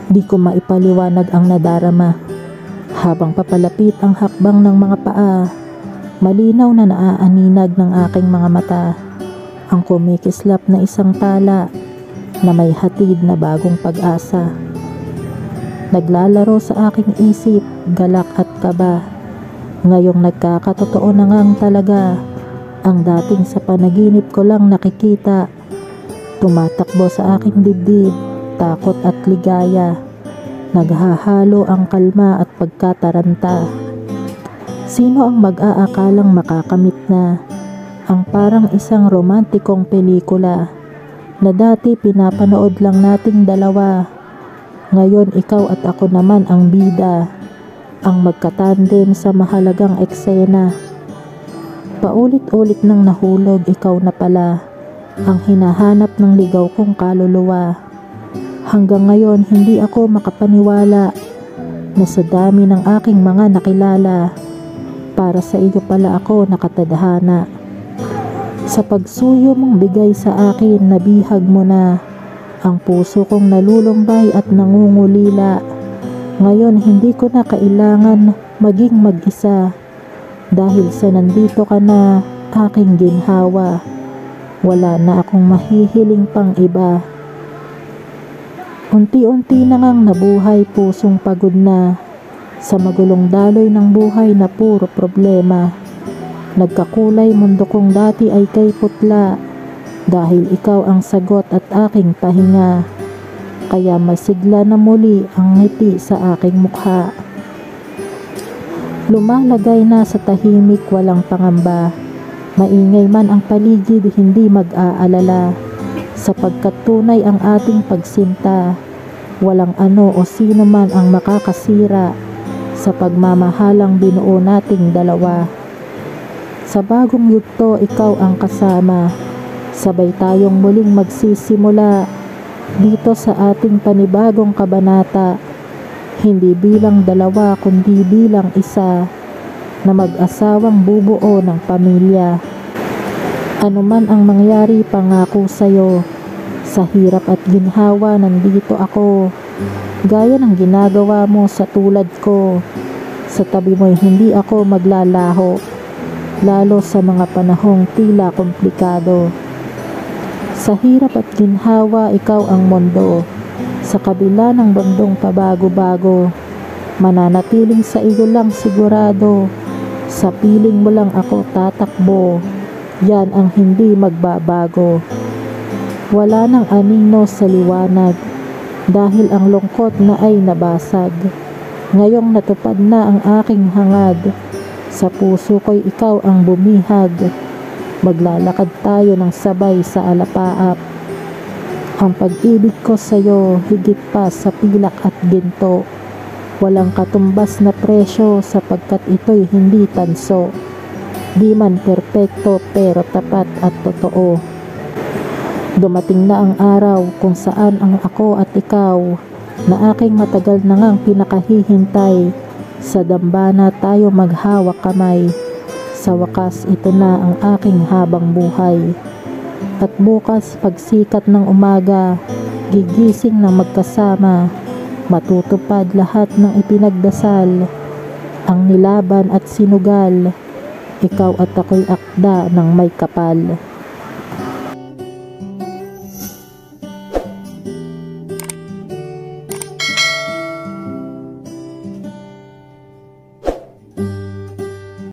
Di ko maipaliwanag ang nadarama. Habang papalapit ang hakbang ng mga paa, malinaw na naaaninag ng aking mga mata ang kumikislap na isang tala na may hatid na bagong pag-asa. Naglalaro sa aking isip, galak at kaba. Ngayong nagkakatotoo na ngang talaga ang dating sa panaginip ko lang nakikita. Tumatakbo sa aking dibdib, takot at ligaya. Naghahalo ang kalma at pagkataranta. Sino ang mag-aakalang makakamit na ang parang isang romantikong pelikula na dati pinapanood lang nating dalawa. Ngayon ikaw at ako naman ang bida, ang magkatandem sa mahalagang eksena. Paulit-ulit nang nahulog, ikaw na pala ang hinahanap ng ligaw kong kaluluwa. Hanggang ngayon hindi ako makapaniwala na sa dami ng aking mga nakilala, para sa iyo pala ako nakatadhana. Sa pagsuyo mong bigay sa akin, nabihag mo na ang puso kong nalulumbay at nangungulila. Ngayon hindi ko na kailangan maging mag-isa dahil sa nandito ka na, aking ginhawa. Wala na akong mahihiling pang iba. Unti-unti na ngang nabuhay, pusong pagod na sa magulong daloy ng buhay na puro problema. Nagkakulay mundo kong dati ay kay putla dahil ikaw ang sagot at aking pahinga. Kaya masigla na muli ang ngiti sa aking mukha. Lumalagay na sa tahimik, walang pangamba. Maingay man ang paligid, hindi mag-aalala. Sapagkat tunay ang ating pagsinta, walang ano o sino man ang makakasira sa pagmamahalang binuo nating dalawa. Sa bagong yugto, ikaw ang kasama. Sabay tayong muling magsisimula dito sa ating panibagong kabanata. Hindi bilang dalawa kundi bilang isa na mag-asawang bubuo ng pamilya. Ano man ang mangyari, pangako sa'yo, sa hirap at ginhawa nandito ako. Gaya ng ginagawa mo sa tulad ko, sa tabi mo'y hindi ako maglalaho, lalo sa mga panahong tila komplikado. Sa hirap at ginhawa, ikaw ang mundo. Sa kabila ng bundong pabago-bago, mananatiling sa iyo lang sigurado. Sa piling mo lang ako tatakbo. Yan ang hindi magbabago. Wala nang anino sa liwanag dahil ang lungkot na ay nabasag. Ngayong natupad na ang aking hangad. Sa puso ko'y ikaw ang bumihag. Maglalakad tayo ng sabay sa alapaap. Ang pag-ibig ko sa'yo higit pa sa pilak at ginto. Walang katumbas na presyo sapagkat ito'y hindi tanso. Di man perpekto pero tapat at totoo. Dumating na ang araw kung saan ang ako at ikaw na aking matagal na ngang pinakahihintay. Sa dambana tayo maghawak kamay. Sa wakas ito na ang aking habang buhay. At bukas pagsikat ng umaga, gigising na magkasama. Matutupad lahat ng ipinagdasal. Ang nilaban at sinugal. Ikaw at ako'y akda ng may kapal.